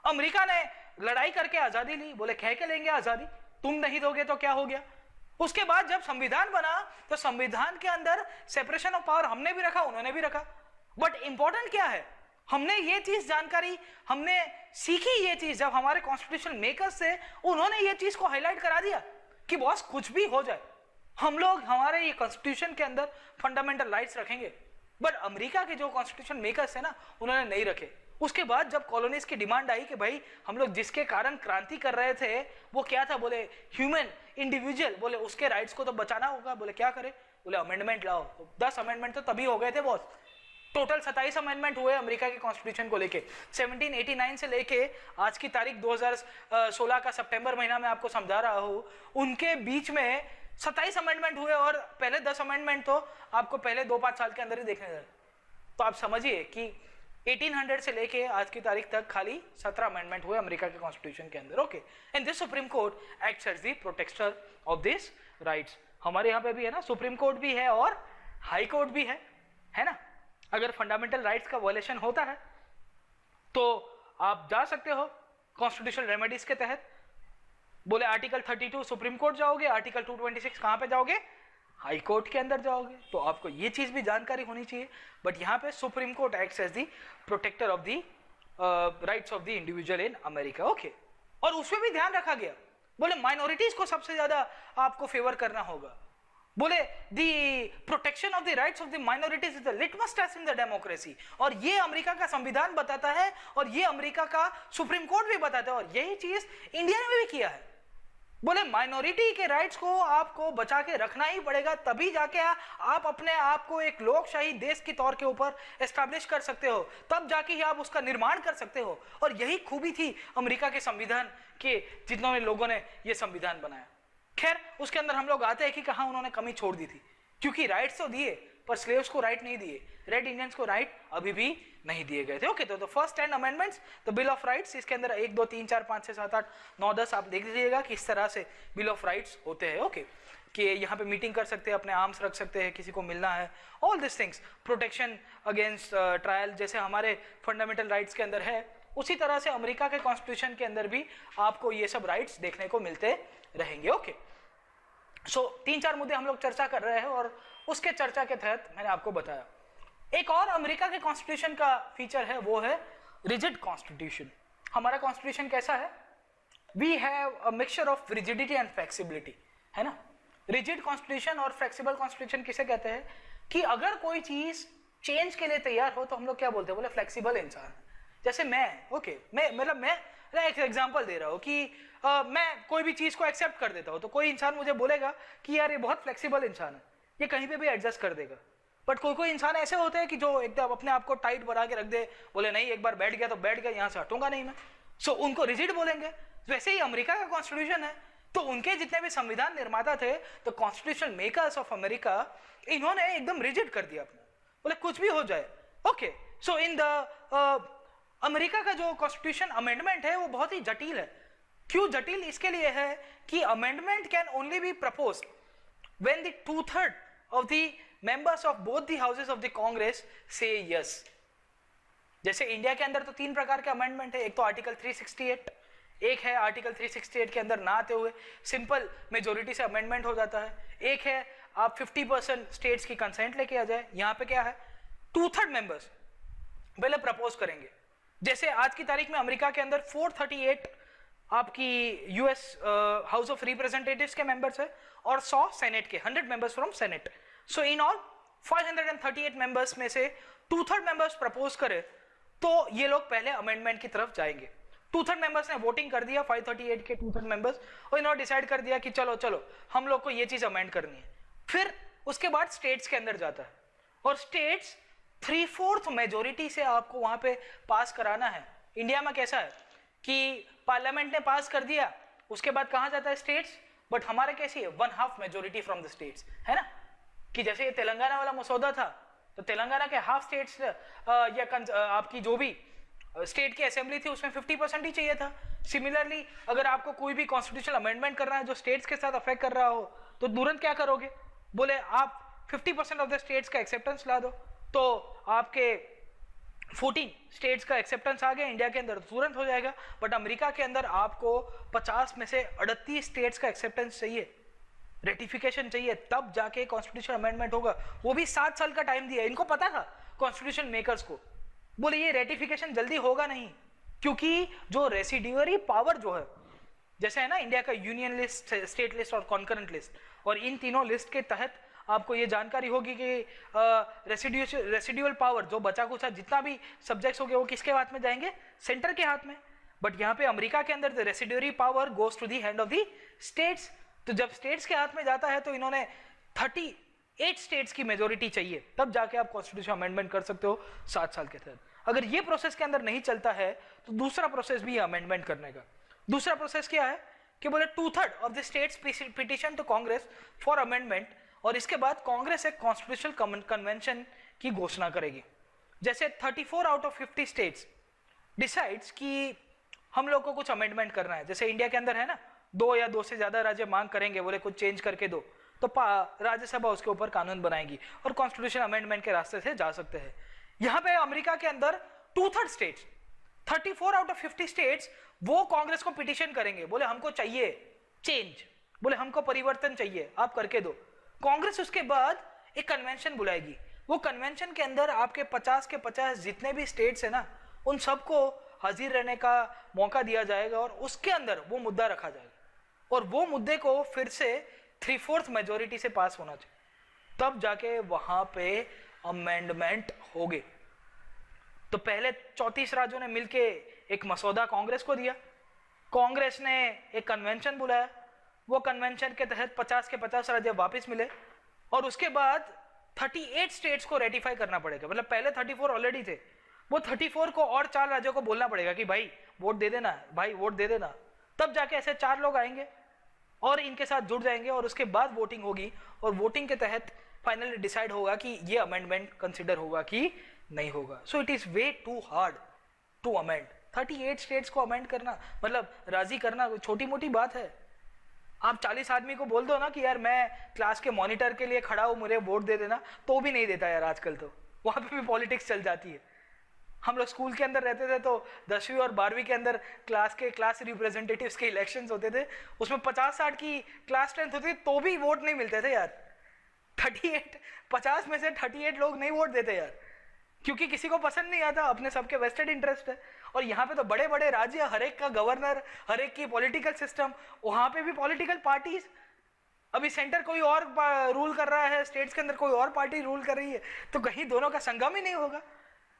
अमेरिका ने लड़ाई करके आजादी ली, बोले कह के लेंगे आजादी, तुम नहीं दोगे तो क्या हो गया। उसके बाद जब संविधान बना तो संविधान के अंदर सेपरेशन ऑफ पावर हमने भी रखा, उन्होंने भी रखा। बट इंपॉर्टेंट क्या है, हमने ये चीज जानकारी हमने सीखी, ये चीज जब हमारे कॉन्स्टिट्यूशन मेकर्स से उन्होंने ये चीज को हाईलाइट करा दिया कि बॉस कुछ भी हो जाए हम लोग हमारे ये कॉन्स्टिट्यूशन के अंदर फंडामेंटल राइट्स रखेंगे। बट अमेरिका के जो कॉन्स्टिट्यूशन मेकर्स है ना, उन्होंने नहीं रखे। उसके बाद जब कॉलोनीज की डिमांड आई कि भाई हम लोग जिसके कारण क्रांति कर रहे थे वो क्या था, बोले ह्यूमन इंडिविजुअल, बोले उसके राइट्स को तो बचाना होगा। बोले क्या करे, बोले अमेंडमेंट लाओ। तो 10 अमेंडमेंट तो तभी हो गए थे बॉस। टोटल 27 अमेंडमेंट हुए अमेरिका के कॉन्स्टिट्यूशन को लेके, 1789 से लेके आज की तारीख 2016 का सितंबर महीना में आपको समझा रहा हूँ, उनके बीच में 27 अमेंडमेंट हुए और पहले 10 अमेंडमेंट तो आपको पहले 2-5 साल के अंदर ही देखने लगे। तो आप समझिए कि 1800 से लेके आज की तारीख तक खाली 17 अमेंडमेंट हुए अमेरिका के कॉन्स्टिट्यूशन के अंदर। Okay, and this supreme court acts as the protector of this rights. हमारे यहाँ पे भी है ना, सुप्रीम कोर्ट भी है और हाई कोर्ट भी है ना। अगर फंडामेंटल राइट्स का वायलेशन होता है तो आप जा सकते हो कॉन्स्टिट्यूशनल रेमेडीज के तहत। बोले आर्टिकल 32 सुप्रीम कोर्ट जाओगे, आर्टिकल 226 कहाँ पे जाओगे, हाई कोर्ट के अंदर जाओगे। तो आपको ये चीज भी जानकारी होनी चाहिए। बट यहाँ पे supreme court acts as the protector of the rights of the individual in America. Okay, और उसमें भी ध्यान रखा गया, बोले माइनॉरिटीज को सबसे ज्यादा आपको फेवर करना होगा। बोले the protection of the rights of the minorities is the litmus test in the democracy. और ये अमेरिका का संविधान बताता है और ये अमेरिका का सुप्रीम कोर्ट भी बताता है, और यही चीज इंडिया ने भी किया है। बोले माइनॉरिटी के राइट्स को आपको बचा के रखना ही पड़ेगा, तभी जाके आप अपने आप को एक लोकशाही देश के तौर के ऊपर एस्टैब्लिश कर सकते हो, तब जाके ही आप उसका निर्माण कर सकते हो। और यही खूबी थी अमेरिका के संविधान के, जितनों लोगों ने ये संविधान बनाया। खैर उसके अंदर हम लोग आते हैं कि कहाँ उन्होंने कमी छोड़ दी थी, क्योंकि राइट्स तो दिए पर स्लेव्स को राइट नहीं दिए, रेड इंडियंस को राइट अभी भी नहीं दिए गए थे। ओके, तो first 10 amendments the bill of rights, इसके अंदर 1 2 3 4 5 6 7 8 9 10 आप देख लीजिएगा कि इस तरह से बिल ऑफ राइट्स होते हैं। ओके, कि यहाँ पे मीटिंग कर सकते हैं, अपने आर्म्स रख सकते हैं, किसी को मिलना है, all this things, protection against trial, जैसे हमारे फंडामेंटल राइट्स के अंदर है, उसी तरह से अमेरिका के कॉन्स्टिट्यूशन के अंदर भी आपको ये सब राइट्स देखने को मिलते रहेंगे। ओके, सो 3-4 मुद्दे हम लोग चर्चा कर रहे हैं और उसके चर्चा के तहत मैंने आपको बताया। एक और अमेरिका के कॉन्स्टिट्यूशन का फीचर है, वो है रिजिड कॉन्स्टिट्यूशन। हमारा कॉन्स्टिट्यूशन कैसा है, we have a mixture of rigidity and flexibility, है ना। रिजिड कॉन्स्टिट्यूशन और फ्लेक्सिबल कॉन्स्टिट्यूशन किसे कहते हैं, कि अगर कोई चीज चेंज के लिए तैयार हो तो हम लोग क्या बोलते हैं, बोले फ्लेक्सिबल इंसान। जैसे मैं, ओके, मैं एक एग्जांपल दे रहा हूँ कि मैं कोई भी चीज को एक्सेप्ट कर देता हूँ, तो कोई इंसान मुझे बोलेगा कि यार ये बहुत फ्लेक्सिबल इंसान है, ये कहीं पे भी एडजस्ट कर देगा। बट कोई इंसान ऐसे होते हैं कि जो एकदम अपने आप को टाइट बना के रख दे, बोले नहीं एक बार बैठ गया तो बैठ गया, यहाँ से हटूंगा नहीं मैं, सो उनको रिजिड बोलेंगे। वैसे ही अमेरिका का कॉन्स्टिट्यूशन है, तो उनके जितने भी संविधान निर्माता थे, तो कॉन्स्टिट्यूशन मेकर्स ऑफ अमेरिका, इन्होंने एकदम रिजिड कर दिया अपना, बोले कुछ भी हो जाए। Okay, so in the America का जो कॉन्स्टिट्यूशन अमेंडमेंट है वो बहुत ही जटिल है। क्यों जटिल, इसके लिए है कि amendment can only be proposed when the 2/3 of the members of both the houses of the Congress से यस। जैसे इंडिया के अंदर तो 3 प्रकार के अमेंडमेंट है, एक तो आर्टिकल 368, एक है आर्टिकल 368 के अंदर ना आते हुए सिंपल मेजोरिटी से अमेंडमेंट हो जाता है, एक है आप 50% स्टेट्स की कंसेंट लेके आ जाए। यहाँ पे क्या है, 2/3 मेंबर्स पहले प्रपोज करेंगे। जैसे आज की तारीख में अमेरिका के अंदर 438 आपकी यूएस हाउस ऑफ रिप्रेजेंटेटिव्स के मेंबर्स है और 100 सेनेट के, 100 members from senate. So in all 538 members में से 2/3 मेंबर्स प्रपोज करे तो ये लोग पहले अमेंडमेंट की तरफ जाएंगे। 2/3 मेंबर्स ने वोटिंग कर दिया, 538 के 2/3 मेंबर्स, और इन्होंने डिसाइड कर दिया कि चलो चलो हम लोग को ये चीज अमेंड करनी है। फिर उसके बाद स्टेट्स के अंदर जाता है और स्टेट्स 3/4 मेजोरिटी से आपको वहां पे पास कराना है। इंडिया में कैसा है कि पार्लियामेंट ने पास कर दिया, उसके बाद कहां जाता है, स्टेट्स। बट हमारे कैसी है, 1/2 मेजोरिटी फ्रॉम द स्टेट्स, है ना। कि जैसे ये तेलंगाना वाला मसौदा था, तो तेलंगाना के हाफ स्टेट्स या आपकी जो भी स्टेट की असेंबली थी उसमें 50% ही चाहिए था। सिमिलरली अगर आपको कोई भी कॉन्स्टिट्यूशनल अमेंडमेंट करना है जो स्टेट्स के साथ अफेक्ट कर रहा हो, तो तुरंत क्या करोगे, बोले आप 50% ऑफ द स्टेट्स का एक्सेप्टेंस ला दो, तो आपके 14 स्टेट्स का एक्सेप्टेंस आ गया इंडिया के अंदर, तुरंत हो जाएगा। बट अमेरिका के अंदर आपको 50 में से 38 स्टेट्स का एक्सेप्टेंस चाहिए, रेटिफिकेशन चाहिए, तब जाके कॉन्स्टिट्यूशन अमेंडमेंट होगा। वो भी 7 साल का टाइम दिया। इनको पता था कॉन्स्टिट्यूशन मेकर्स को, बोले ये रेटिफिकेशन जल्दी होगा नहीं, क्योंकि जो रेसिड्यूअरी पावर जो है, जैसे है ना इंडिया का यूनियन लिस्ट, स्टेट लिस्ट और कॉन्करेंट लिस्ट, और इन तीनों लिस्ट के तहत आपको ये जानकारी होगी कि रेसिड्यूअल पावर जो बचा कुचा जितना भी सब्जेक्ट्स हो गए वो किसके हाथ में जाएंगे, सेंटर के हाथ में। बट यहाँ पे अमेरिका के अंदर the residuary power goes to the hand of the states. तो जब स्टेट्स के हाथ में जाता है तो इन्होंने 38 स्टेट्स की मेजोरिटी चाहिए, तब जाके आप कॉन्स्टिट्यूशन अमेंडमेंट कर सकते हो 7 साल के तहत। अगर ये प्रोसेस के अंदर नहीं चलता है तो दूसरा प्रोसेस भी है अमेंडमेंट करने का। दूसरा प्रोसेस क्या है कि बोले 2/3 of the states petition to Congress for amendment, और इसके बाद कांग्रेस एक कॉन्स्टिट्यूशनल कन्वेंशन की घोषणा करेगी। जैसे 34 आउट ऑफ 50 स्टेट्स डिसाइड्स कि हम लोग को कुछ अमेंडमेंट करना है। जैसे इंडिया के अंदर है ना, 2 या 2 से ज्यादा राज्य मांग करेंगे, बोले कुछ चेंज करके दो, तो राज्यसभा उसके ऊपर कानून बनाएगी और कॉन्स्टिट्यूशन अमेंडमेंट के रास्ते से जा सकते हैं। यहाँ पे अमेरिका के अंदर 2/3 स्टेट्स, 34 आउट ऑफ 50 स्टेट्स, वो कांग्रेस को पिटिशन करेंगे, बोले हमको चाहिए चेंज, बोले हमको परिवर्तन चाहिए, आप करके दो। कांग्रेस उसके बाद एक कन्वेंशन बुलाएगी, वो कन्वेंशन के अंदर आपके 50 के 50 जितने भी स्टेट्स है ना, उन सबको हाजिर रहने का मौका दिया जाएगा और उसके अंदर वो मुद्दा रखा जाएगा और वो मुद्दे को फिर से 3/4 मेजोरिटी से पास होना चाहिए, तब जाके वहां पे अमेंडमेंट होगे। तो पहले 34 राज्यों ने मिलके एक मसौदा कांग्रेस को दिया, कांग्रेस ने एक कन्वेंशन बुलाया, वो कन्वेंशन के तहत 50 के 50 राज्य वापस मिले और उसके बाद 38 स्टेट्स को रेटिफाई करना पड़ेगा। मतलब पहले 34 ऑलरेडी थे, वो 34 को और 4 राज्यों को बोलना पड़ेगा कि भाई वोट दे देना, भाई वोट दे देना, तब जाके ऐसे 4 लोग आएंगे और इनके साथ जुड़ जाएंगे और उसके बाद वोटिंग होगी और वोटिंग के तहत फाइनली डिसाइड होगा कि ये अमेंडमेंट कंसिडर होगा कि नहीं होगा। So it is way too hard to amend. 38 states को अमेंड करना, मतलब राजी करना, छोटी मोटी बात है। आप 40 आदमी को बोल दो ना कि यार मैं क्लास के मॉनिटर के लिए खड़ा हूं, मुझे वोट दे देना, तो भी नहीं देता यार आजकल। तो वहां पे भी पॉलिटिक्स चल जाती है। हम लोग स्कूल के अंदर रहते थे तो 10वीं और 12वीं के अंदर क्लास रिप्रेजेंटेटिव्स के इलेक्शंस होते थे, उसमें 50-60 की क्लास स्ट्रेंथ होती थी तो भी वोट नहीं मिलते थे यार। 50 में से 38 लोग नहीं वोट देते यार, क्योंकि किसी को पसंद नहीं आता, अपने सबके वेस्टेड इंटरेस्ट है। और यहाँ पे तो बड़े बड़े राज्य, हर एक का गवर्नर, हर एक की पॉलिटिकल सिस्टम, वहां पे भी पॉलिटिकल पार्टीज। अभी सेंटर कोई और रूल कर रहा है, स्टेट्स के अंदर कोई और पार्टी रूल कर रही है, तो कहीं दोनों का संगम ही नहीं होगा।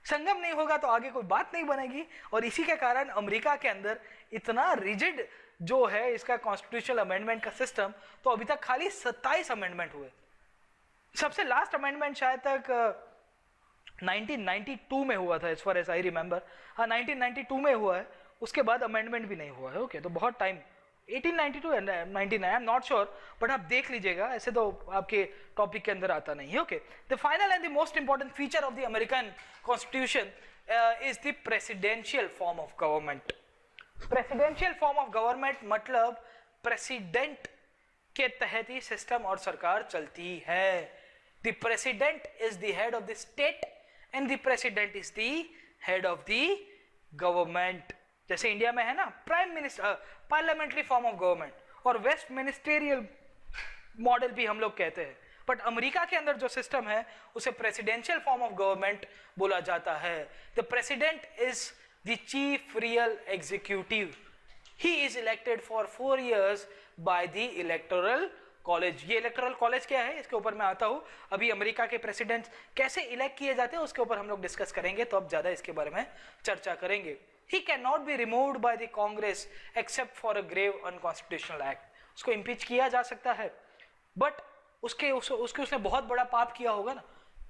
संगम नहीं होगा तो आगे कोई बात नहीं बनेगी। और इसी के कारण अमेरिका के अंदर इतना रिजिड जो है इसका कॉन्स्टिट्यूशनल अमेंडमेंट का सिस्टम, तो अभी तक खाली 27 अमेंडमेंट हुए। सबसे लास्ट अमेंडमेंट शायद तक 1992 में हुआ था, as far as I remember. हाँ, 1992 में हुआ है, उसके बाद अमेंडमेंट भी नहीं हुआ है। ओके, तो बहुत time, 1892 and 99, I am not sure, but आप देख लीजिएगा, ऐसे तो आपके टॉपिक के अंदर आता नहीं है। Okay, the final and the most important feature of the American constitution is the presidential form of government. Presidential form of government मतलब प्रेसिडेंट के तहत ही सिस्टम और सरकार चलती है। The president is the head of the state and the president is the head of the government. जैसे India में है ना prime minister, parliamentary form of government, और वेस्ट मिनिस्टेरियल मॉडल भी हम लोग कहते हैं। बट अमेरिका के अंदर जो सिस्टम है उसे प्रेसिडेंशियल फॉर्म ऑफ गवर्नमेंट बोला जाता है। The president is the chief real executive. He is elected for 4 years by the electoral college. ये इलेक्टोरल कॉलेज क्या है, इसके ऊपर मैं आता हूं। अभी अमेरिका के प्रेसिडेंट कैसे इलेक्ट किए जाते हैं उसके ऊपर हम लोग डिस्कस करेंगे, तो अब ज्यादा इसके बारे में चर्चा करेंगे। He cannot be removed by the Congress except for a grave unconstitutional act. उसको इम्पीच किया जा सकता है, बट उसने बहुत बड़ा पाप किया होगा ना,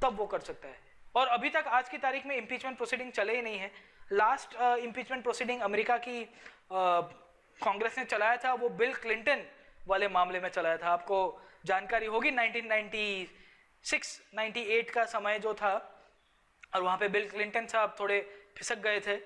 तब वो कर सकता है। और अभी तक आज की तारीख में इम्पीचमेंट प्रोसीडिंग चले ही नहीं है। लास्ट इम्पीचमेंट प्रोसीडिंग अमेरिका की कांग्रेस ने चलाया था, वो बिल क्लिंटन वाले मामले में चलाया था। आपको जानकारी होगी 1996-98 का समय जो था, और वहाँ पे बिल क्लिंटन साहब थोड़े फिसक गए थे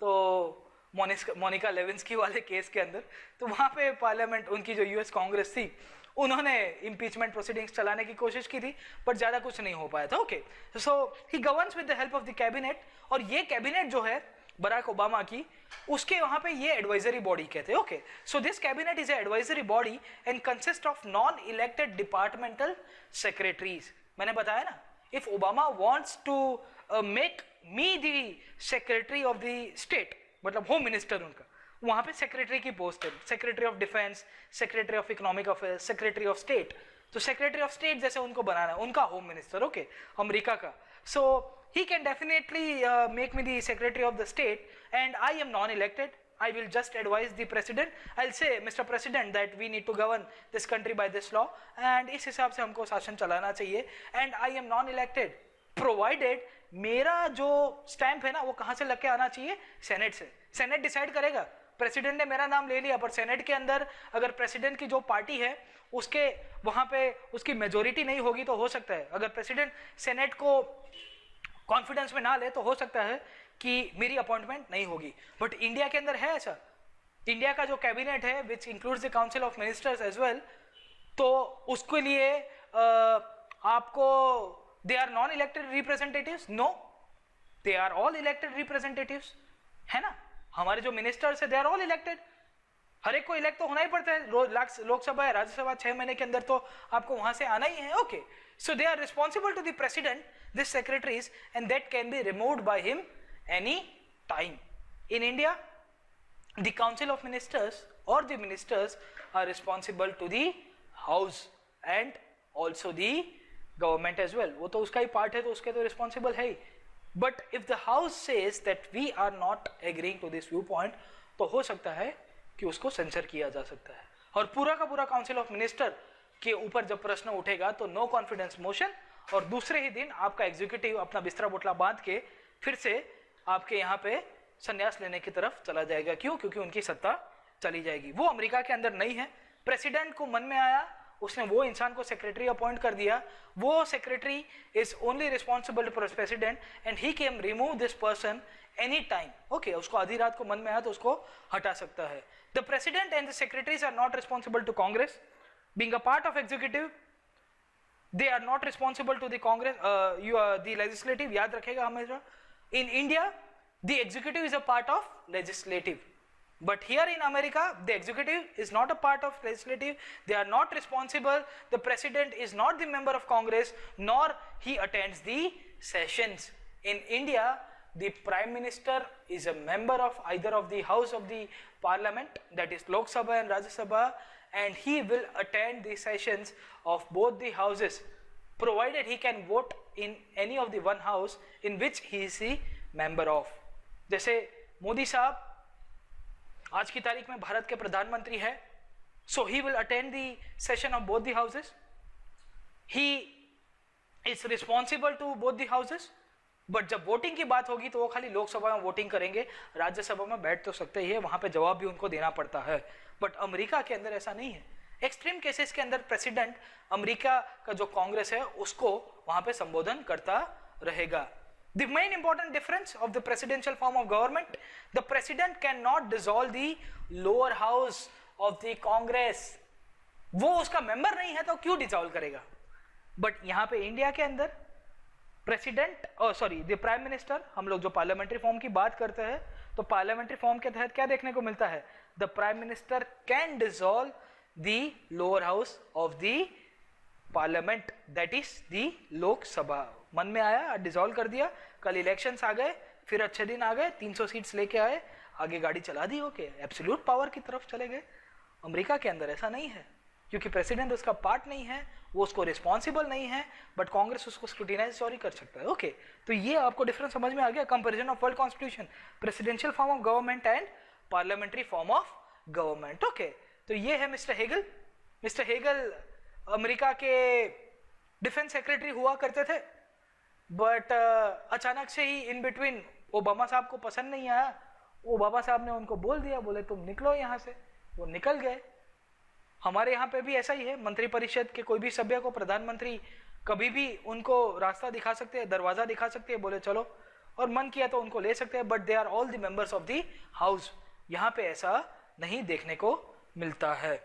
तो मोनिका लेविंस्की वाले केस के अंदर। तो वहाँ पे पार्लियामेंट, उनकी जो यूएस कांग्रेस थी, उन्होंने इम्पीचमेंट प्रोसीडिंग्स चलाने की कोशिश की थी, बट ज़्यादा कुछ नहीं हो पाया था। Okay, so he governs with the help of the cabinet. और ये कैबिनेट जो है बराक ओबामा की, उसके वहाँ पे ये एडवाइजरी बॉडी कहते हैं। Okay, so this cabinet is a advisory body and consist of non elected departmental secretaries. मैंने बताया ना, if Obama wants to make me the secretary of the state, मतलब होम मिनिस्टर उनका, वहां पे सेक्रेटरी की पोस्ट है, secretary of defence, secretary of economic affairs, secretary of state. तो सेक्रेटरी ऑफ स्टेट जैसे उनको बनाना है, उनका होम मिनिस्टर। ओके, अमेरिका का। So he can definitely make me the secretary of the state and I am non elected. I will just advise the president. I'll say, Mr. President, that we need to govern this country by this law, and इस हिसाब से हमको शासन चलाना चाहिए। And I am non-elected, provided मेरा जो stamp है ना वो कहाँ से लग के आना चाहिए, सेनेट से। सेनेट डिसाइड करेगा। प्रेसिडेंट ने मेरा नाम ले लिया, पर सेनेट के अंदर अगर प्रेसिडेंट की जो पार्टी है उसके वहाँ पे उसकी मेजोरिटी नहीं होगी, तो हो सकता है अगर प्रेसिडेंट सेनेट को कॉन्फिडेंस में ना ले तो हो सकता है कि मेरी अपॉइंटमेंट नहीं होगी। बट इंडिया के अंदर है ऐसा, इंडिया का जो कैबिनेट है which includes the council of ministers as well, तो उसके लिए आपको they are non elected representatives, no, they are all elected representatives, है ना। हमारे जो मिनिस्टर्स है दे आर ऑल इलेक्टेड। हर एक को इलेक्ट तो होना ही पड़ता है, लोकसभा या राज्यसभा 6 महीने के अंदर तो आपको वहां से आना ही है। Okay, so they are responsible to the president, this secretaries, and that can be removed by him any time. In India the council of ministers or the ministers are responsible to the house and also the government as well। वो तो उसका ही part है तो उसके तो responsible है ही। But if the house says that we are not agreeing to this view point, तो हो सकता है कि उसको सेंसर किया जा सकता है। और पूरा का पूरा काउंसिल ऑफ मिनिस्टर के ऊपर जब प्रश्न उठेगा तो नो कॉन्फिडेंस मोशन, और दूसरे ही दिन आपका एग्जीक्यूटिव अपना बिस्तरा बोतला बांध के फिर से आपके यहाँ पे संन्यास लेने की तरफ चला जाएगा। क्यों? क्योंकि उनकी सत्ता चली जाएगी। वो अमेरिका के अंदर नहीं है। प्रेसिडेंट को मन में आया, उसने वो इंसान को सेक्रेटरी अपॉइंट कर दिया। वो secretary is only responsible for president and he can remove this person any time. Okay, उसको आधी रात को मन में आया तो उसको हटा सकता है। The president and the secretaries are not responsible to Congress, being a part of executive they are not responsible to the Congress, the legislative। याद रखेगा हमेशा, in India the executive is a part of legislative, but here in America the executive is not a part of legislative, they are not responsible, the president is not the member of Congress nor he attends the sessions। in India the prime minister is a member of either of the house of the parliament, that is Lok Sabha and Rajya Sabha, and he will attend the sessions of both the houses provided he can vote in any of the one house in which he is the member of। जैसे मोदी साहब आज की तारीख में भारत के प्रधानमंत्री है, so he will attend the session of both the houses, he is responsible to both the houses, but जब वोटिंग की बात होगी तो वो खाली लोकसभा में वोटिंग करेंगे, राज्यसभा में बैठ तो सकते ही है, वहां पे जवाब भी उनको देना पड़ता है। बट अमेरिका के अंदर ऐसा नहीं है। एक्सट्रीम केसेस के अंदर प्रेसिडेंट अमेरिका का जो कांग्रेस है उसको वहां पे संबोधन करता रहेगा। The main important difference of the presidential form of government, the president can not dissolve the lower house of the Congress. वो उसका मेंबर नहीं है तो क्यों डिसॉल्व करेगा। बट यहाँ पे इंडिया के अंदर प्रेसिडेंट द प्राइम मिनिस्टर, हम लोग जो पार्लियामेंट्री फॉर्म की बात करते हैं तो पार्लियामेंट्री फॉर्म के तहत क्या देखने को मिलता है, the prime minister can dissolve the lower house of the parliament, that is the Lok Sabha. मन में आया डिसॉल्व कर दिया, कल इलेक्शंस आ गए, फिर अच्छे दिन आ गए, 300 सीट्स लेके आए, आगे गाड़ी चला दी, ओके, एब्सोल्यूट पावर की तरफ चले गए। अमेरिका के अंदर ऐसा नहीं है, क्योंकि प्रेसिडेंट उसका पार्ट नहीं है, वो उसको रिस्पॉन्सिबल नहीं है, बट कांग्रेस उसको स्क्रूटिनाइज सॉरी कर सकता है। ओके, तो ये आपको डिफरेंस समझ में आ गया। Comparison of world constitution, presidential form of government and parliamentary form of government. Okay, तो ये है mister Hegel. Mister Hegel America के डिफेंस सेक्रेटरी हुआ करते थे, बट अचानक से ही इन बिटवीन ओबामा साहब को पसंद नहीं आया, ओबामा साहब ने उनको बोल दिया, बोले तुम निकलो यहाँ से, वो निकल गए। हमारे यहाँ पे भी ऐसा ही है, मंत्रिपरिषद के कोई भी सभ्य को प्रधानमंत्री कभी भी उनको रास्ता दिखा सकते हैं, दरवाजा दिखा सकते हैं, बोले चलो, और मन किया तो उनको ले सकते हैं, but they are all the members of the house. यहाँ पे ऐसा नहीं देखने को मिलता है।